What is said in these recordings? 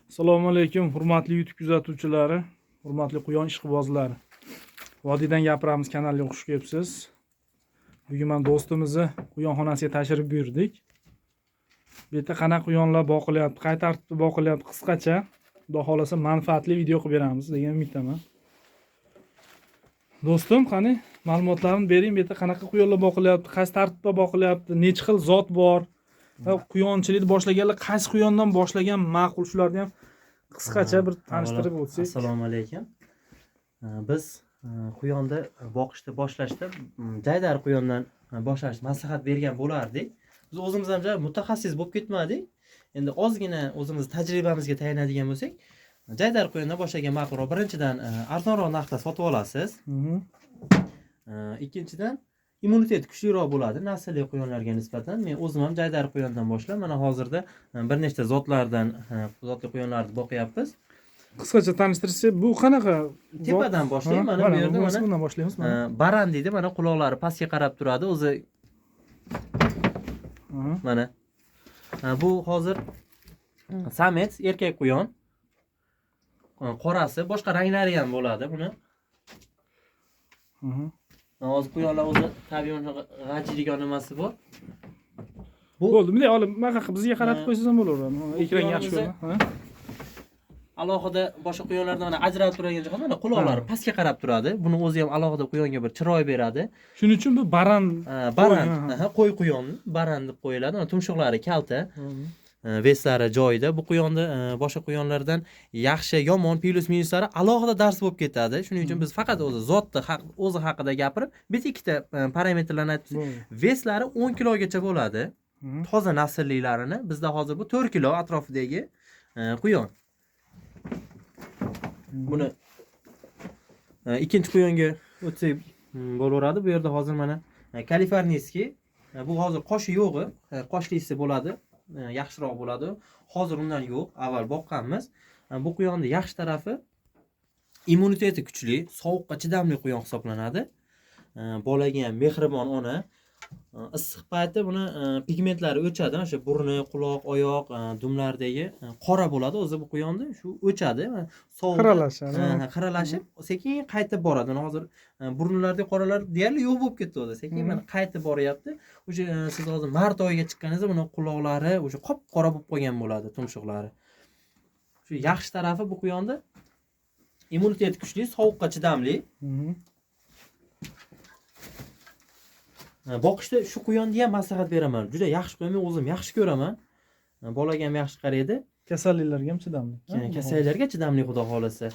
Assalomu alaykum, hurmatli YouTube kuzatuvchilari, hurmatli quyon ishqibozlari. Vodiydan gapiramiz kanaliga xush kelibsiz. Bugun men do'stimizni quyonxonasiga tashrif buyurdik. Bu yerda qanaqa quyonlar boqilyapti, qay tartibda boqilyapti, qisqacha, xudo xolasa manfaatli video qilib beramiz degan umiddaman. Do'stim, qani ma'lumotlarni bering, bu yerda qanaqa quyonlar boqilyapti, qaysi tartibda boqilyapti, necha xil zot bor? Quyonchilikni boshlaganlar qaysi quyondan boshlagan ma'qul, shularni ham qisqacha bir tanishtirib o'tsak. Assalomu alaykum. Biz quyonni boqishni boshlashda jaydar quyondan boshlashni maslahat bergan bo'lardik. Biz o'zimiz ham mutaxassis bo'lib ketmadik. Endi ozgina o'zimiz tajribamizga tayanadigan bo'lsak, jaydar quyondan boshlagan ma'qulroq. Birinchidan arzonroq narxda sotib olasiz. Ikkinchidan immunitet kuchliroq bo'ladi naslli quyonlarga nisbatan. Men o'zim ham jaydar quyondan boshlab, mana hozirda bir nechta zotlardan zotli quyonlarni boqyapmiz. Qisqacha tanishtirsak, bu qanaqa? Tepadan boshlayman. Mana bu yerda bundan boshlaymiz. Baran deydi, mana quloqlari pastga qarab turadi. O'zi mana bu hozir samets erkak quyon. Qorasi, boshqa ranglari ham bo'ladi buni. Hozir quyonlar o'zi tabiiy g'ajiydigan nimasi bor. Bo'ldi, bunday olib, mana bizga qaratib qo'ysangiz ham bo'laveradi. Ekran yaxshi ko'rma. Alohida boshqa quyonlardan mana ajralib turadigan jihat mana quloqlari pastga qarab turadi. Buni o'zi ham alohida quyonga bir chiroy beradi. Shuning uchun bu baran, qo'y quyon, baran deb qo'yiladi. Mana tumshuqlari kalta. Veslari joyida. Bu quyonni boshqa quyonlardan yaxshi, yomon, plus minuslari alohida dars bo'lib ketadi. Shuning uchun biz faqat o'zi zotni o'zi haqida gapirib, biz ikkita parametrlarni aytdik. Veslari 10 kilogacha bo'ladi. Toza nasllilarini bizda hozir bu 4 kilo atrofidagi quyon. Buni ikkinchi quyonga o'tsak bo'laveradi. Bu yerda hozir mana kaliforniyskiy. Bu hozir qoshi yo'g'i, qoshlisi bo'ladi. Yaxshiroq bo'ladi. Hozir undan yo'q. Avval boqqanmiz. Bu quyonning yaxshi tarafi immuniteti kuchli, sovuqqa chidamli quyon hisoblanadi. Bolaga ham mehribon ona. Issiq payti buni pigmentlari o'chadi. O'sha burni, quloq, oyoq, dumlardagi qora bo'ladi. O'zi bu quyonni shu o'chadi. Sovuq qiralashib, sekin qaytib boradi. Hozir burnlardagi qoralar deyarli yo'q bo'lib ketdi o'zi. Sekin mana qaytib boryapti. O'sha siz hozir mart oyiga chiqqaningizda buni quloqlari o'sha qop-qora bo'lib qolgan bo'ladi, tumshuqlari. Shu yaxshi tarafi bu quyonni immunitet kuchli, sovuqqa chidamli. Boqishda shu quyonni ham maslahat beraman. Juda yaxshi quyon, men o'zim yaxshi ko'raman. Bolaga ham yaxshi qaraydi. Kasalliklarga ham chidamli. Kasalliklarga chidamli xudo xolasa.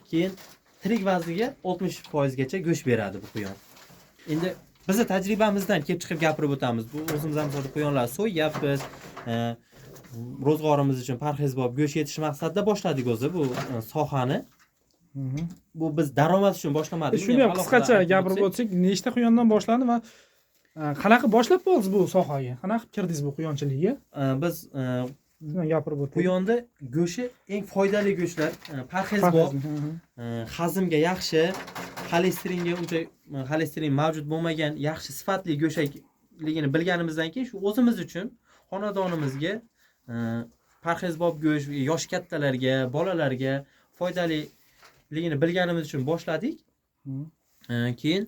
Keyin tirik vazniga 60% gacha go'sht beradi bu quyon. Endi bizni tajribamizdan kelib chiqib gapirib o'tamiz. Bu o'zimiz ham quyonlar so'yyapmiz. Ro'zg'orimiz uchun parhezbop go'sht yetish maqsadida boshladik o'zi bu sohani. Bu biz daromad uchun boshlamadik. Shuni ham qisqacha gapirib o'tsak, nechta quyondan boshlandi va qanaqa boshlab qoldingiz bu sohaga? Qanaqa kirdingiz bu quyonchilikka? Biz gapirib o'tdik. Quyonda go'shti eng foydali go'shtlar, parhezbop, hazmga yaxshi, xolesteringa uncha xolesterin mavjud bo'lmagan yaxshi sifatli go'shakligini bilganimizdan keyin shu o'zimiz uchun xonadonimizga parhezbop go'sht yosh kattalarga, bolalarga foydali ligini bilganimiz uchun boshladik. Keyin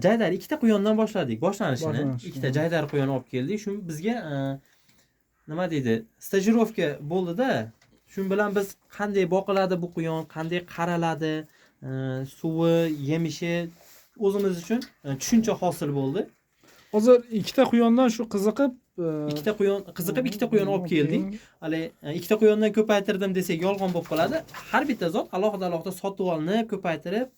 jaydar ikkita quyondan boshladik boshlanishini. Ikkita jaydar quyon olib keldik. Shu bizga nima deydi? Stajirovka bo'ldi-da. Shu bilan biz qanday boqiladi bu quyon, qanday qaraladi, suvi, yemishi o'zimiz uchun tushuncha hosil bo'ldi. Hozir ikkita quyondan shu qiziqib ikkita quyon olib keldik. Hali ikkita quyondan ko'paytirdim desak yolg'on bo'lib qoladi. Har bitta zot alohida sotib olni ko'paytirib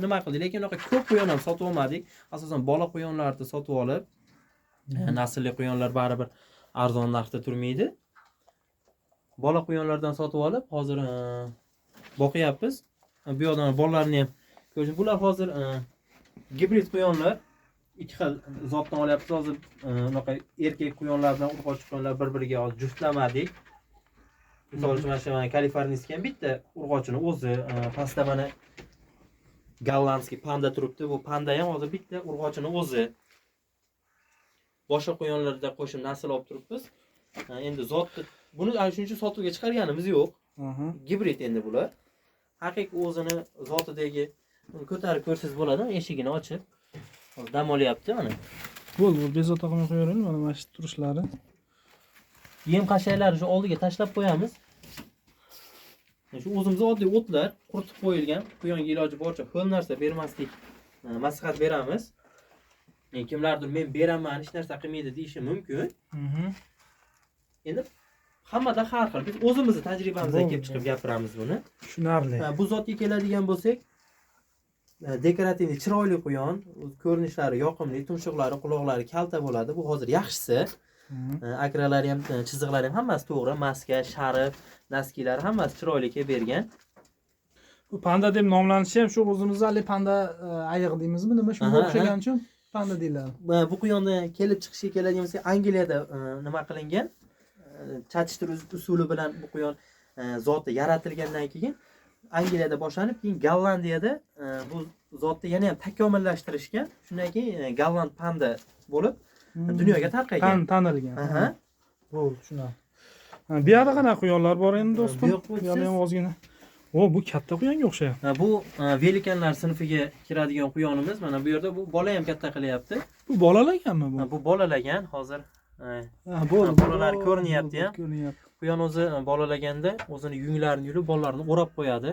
nima qildik? Lekin unaqa ko'p quyon ham sotib olmadik. Asosan bola quyonlarni sotib olib, naslli quyonlar baribir arzon narxda turmaydi. Bola quyonlardan sotib olib, hozir boqyapmiz. Bu yoqdan bolalarni ham ko'rishing. Bular hozir gibrid quyonlar. Ikki xil zotdan olyapmiz. Hozir unaqa erkak quyonlar bilan urg'ochi quyonlar bir-biriga juftlamadik. Misol uchun mana kaliforniyskiy ham bitta urg'ochini o'zi, pastda mana gollandskiy panda turibdi. Bu panda ham hozir bitta urg'ochini o'zi. Boshqa quyonlarda qo'shib nasl olib turibmiz. Endi zotni buni ana shuning uchun sotuvga chiqarganimiz yo'q. Aha. Gibrid endi bular. Haqiqiy o'zini zotidagi ko'tarib ko'rsangiz bo'ladi. Eshigini ochib hozir dam olyapti mana. Bo'l, bezovta qilmay qo'yaveraylik, mana shu turishlari. Yem qashaylarni shu oldiga tashlab qo'yamiz. Shu o'zimiz oddiy o'tlar quritib qo'yilgan. Quyonga iloji boricha hol narsa bermaslik maslahat beramiz. Kimlardir men beraman, hech narsa qilmaydi deyishi mumkin. Endi hammada har xil. Biz o'zimizni tajribamizdan kelib chiqib gapiramiz buni. Tushunarli. Bu zotga keladigan bo'lsak, dekorativ chiroyli quyon, ko'rinishlari yoqimli, tumshuqlari, quloqlari kalta bo'ladi. Bu hozir yaxshisi. Akralari ham, chiziqlari ham hammasi to'g'ri, maska, sharif, naskilari hammasi chiroyli kelib bergan. Bu panda deb nomlanishi ham shu o'zimizda panda ayiq deymizmi? Nima shunga o'xshagan uchun panda deyiladi. Bu quyonni kelib chiqishga keladigan bo'lsak, Angliyada nima qilingan? Chatishtiruv usuli bilan bu quyon zoti yaratilgandan keyin Angliyada boshlanib, keyin Gollandiyada bu zotni yana ham takomillashtirishgan. Shundan keyin Golland panda bo'lib dunyoga tarqagan. Tanilgan. Aha. Bo'ldi, tushunarli. Bu yerda qanaqa quyonlar bor endi do'stim? Bu yerda ham ozgina. Bu katta quyonga o'xshayapti. Bu velikanlar sinfiga kiradigan quyonimiz. Mana bu yerda bu bola ham katta qilyapti. Bu bolalaganmi bu? Bu bolalagan, hozir bo'ldi. bolalar ko'rinyapti ham. Ko'rinyapti. Quyon o'zi bolalaganda o'zini yunglarini yulib, bolalarini o'rab qo'yadi.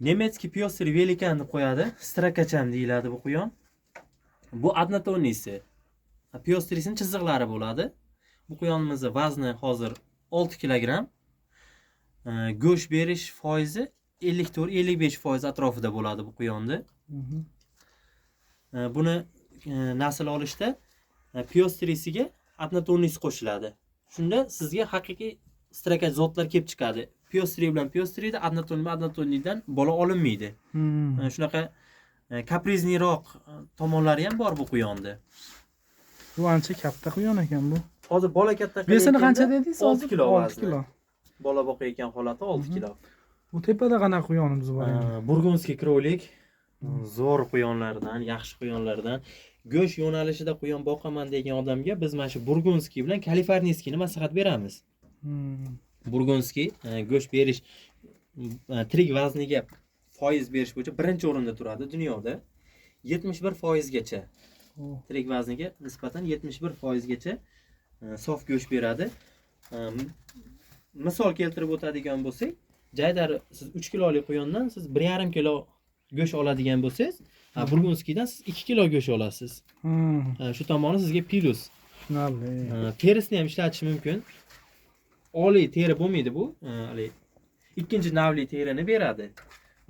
Nemetskiy pyostri velikan deb qo'yadi. Strakacham deyiladi bu quyon. Bu adnotonisi. Pyostrisining chiziqlari bo'ladi. Bu quyonimizning vazni hozir 6 kilogramm. Go'sht berish foizi 54-55% atrofida bo'ladi bu quyonni. Buni nasl olishda pyostrisiga adnotonis qo'shiladi. Shunda sizga haqiqiy strakach zotlar kelib chiqadi. Pyostri bilan pyostrida, adnotonidan bola olinmaydi. Shunaqa kaprizniroq tomonlari ham bor bu quyonni. Bu ancha katta quyon ekan bu. Hozir bola katta Besini qancha dedingiz? 6 kilo 6 kilo. Bola boqayotgan holati 6 kilo. Bu tepada qanaqa quyonimiz bor endi? Burgunskiy krolik. Zo'r quyonlardan, yaxshi quyonlardan. Go'sht yo'nalishida quyon boqaman degan odamga biz mana shu Burgunskiy bilan Kaliforniyskiyni maslahat beramiz. Burgunskiy go'sht berish, tirik vazniga foiz berish bo'yicha birinchi o'rinda turadi dunyoda. 71% gacha. Tirik vazniga nisbatan 71% gacha sof go'sht beradi. Misol keltirib o'tadigan bo'lsak, jaydar siz 3 kilolik quyondan siz 1,5 kilo go'sht oladigan bo'lsangiz, Burgunskiydan siz 2 kilo go'sht olasiz. Shu tomoni sizga plus. Tushunarli. Terisini ham ishlatish mumkin. Oliy teri bo'lmaydi bu. Ikkinchi navli terini beradi.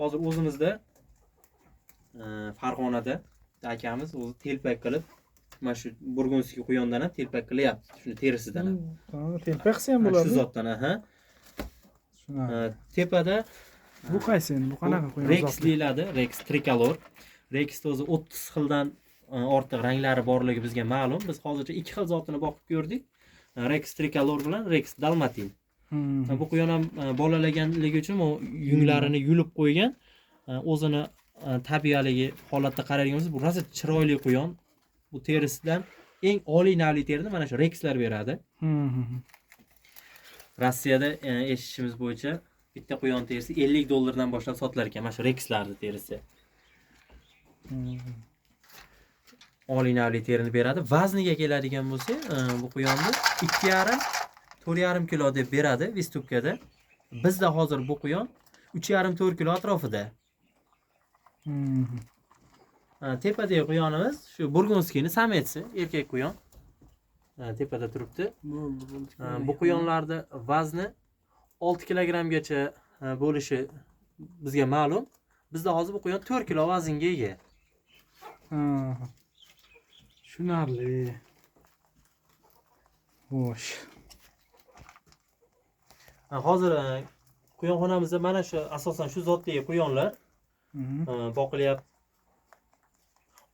Hozir o'zimizda Farg'onada akamiz o'zi telpak qilib, mana shu Burgunskiy quyondan ham telpak qilyapti. Shuni terisidan ham. Telpak qilsa ham bo'ladi. Shu zotdan, tepada bu qaysi endi? Bu qanaqa quyon? Rex deyiladi. Rex tricolor. Rex o'zi 30 xildan ortiq ranglari borligi bizga ma'lum. Biz hozircha 2 xil zotini boqib ko'rdik. Rex tricolor bilan Rex dalmatin. Bu quyon ham bolalaganligi uchun u yunglarini yulib qo'ygan. O'zini tabiiyligi holatda qaraydigan bu rosa chiroyli quyon. Bu terisidan eng oliy navli terini mana shu Rexlar beradi. Rossiyada eshitishimiz bo'yicha bitta quyon terisi $50 boshlab sotilar ekan, mana shu Rexlarning terisi. Oliy navli terini beradi. Vazniga keladigan bo'lsa, bu quyonni 2,5-4,5 kilo deb beradi Vistupkada. Bizda hozir bu quyon 3,5-4 kilo atrofida. Tepadagi quyonimiz shu Burgunskiyni sametsi, erkak quyon. Tepada turibdi. Bu quyonlarda vazni 6 kilogrammgacha bo'lishi bizga ma'lum. Bizda hozir bu quyon 4 kilo vaznga ega. Tushunarli. Xo'sh. Hozir quyonxonamizda mana shu asosan shu zotdagi quyonlar boqilyapti.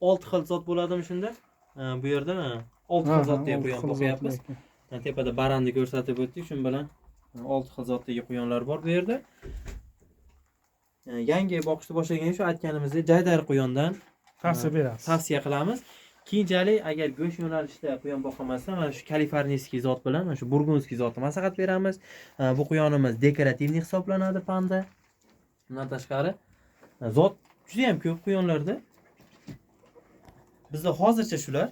6 xil zot bo'ladimi shunda? Bu yerda 6 xil zotdagi quyon boqyapmiz. Tepada baranni ko'rsatib o'tdik, shu bilan 6 xil zotdagi quyonlar bor bu yerda. Yangi boqishni boshlagan shu aytganimizdek jaydar quyondan tavsiya beramiz. Tavsiya qilamiz. Keyinchalik agar go'sht yo'nalishida quyon boqolmasdan mana shu kaliforniyskiy zot bilan mana shu burgunskiy zotni maslahat beramiz. Bu quyonimiz dekorativniy hisoblanadi panda. Bundan tashqari zot juda ham ko'p quyonlarda. Bizda hozircha shular.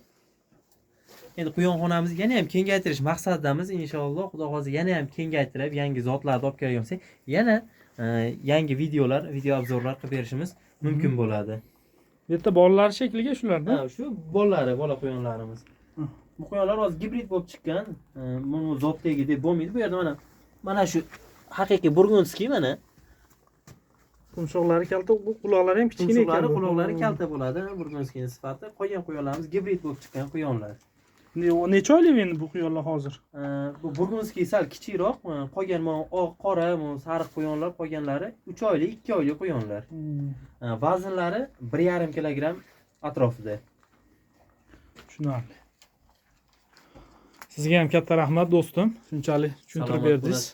Endi quyonxonamizni yana ham kengaytirish maqsadidamiz inshaalloh. Xudo xohlasa yana ham kengaytirib, yangi zotlarni olib kelgan bo'lsak, yana yangi video obzorlar qilib berishimiz mumkin bo'ladi. Bu yerda bolalar shekliga shularda. Ha, shu bola quyonlarimiz. Bu quyonlar hozir gibrid bo'lib chiqqan. Buni zotdagi deb bo'lmaydi. Bu yerda mana shu haqiqiy burgunskiy mana. Tumshuqlari kalta, bu quloqlari ham kichkina ekan. Quloqlari kalta bo'ladi. Burgunskiyning sifati. Qolgan quyonlarimiz gibrid bo'lib chiqqan quyonlar. Necha oylik endi bu quyonlar hozir? Bu burgunskiy sal kichikroq. Qolgan oq, qora, sariq quyonlar qolganlari 3 oylik, 2 oylik quyonlar. Vaznlari 1,5 kilogramm atrofida. Tushunarli. Sizga ham katta rahmat do'stim. Shunchalik tushuntirib berdingiz.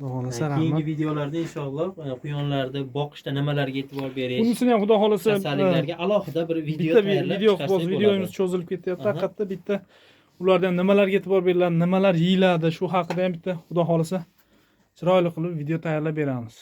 Keyingi videolarda inshaalloh quyonlarda boqishda nimalarga e'tibor berish, bunisini ham xudo xohlasa kasalliklarga alohida bir video tayyorlab chiqarsak videomiz cho'zilib ketyapti. Haqiqatda bitta ulardan nimalarga e'tibor beriladi, nimalar yeyiladi, shu haqida ham bitta xudo xohlasa chiroyli qilib video tayyorlab beramiz.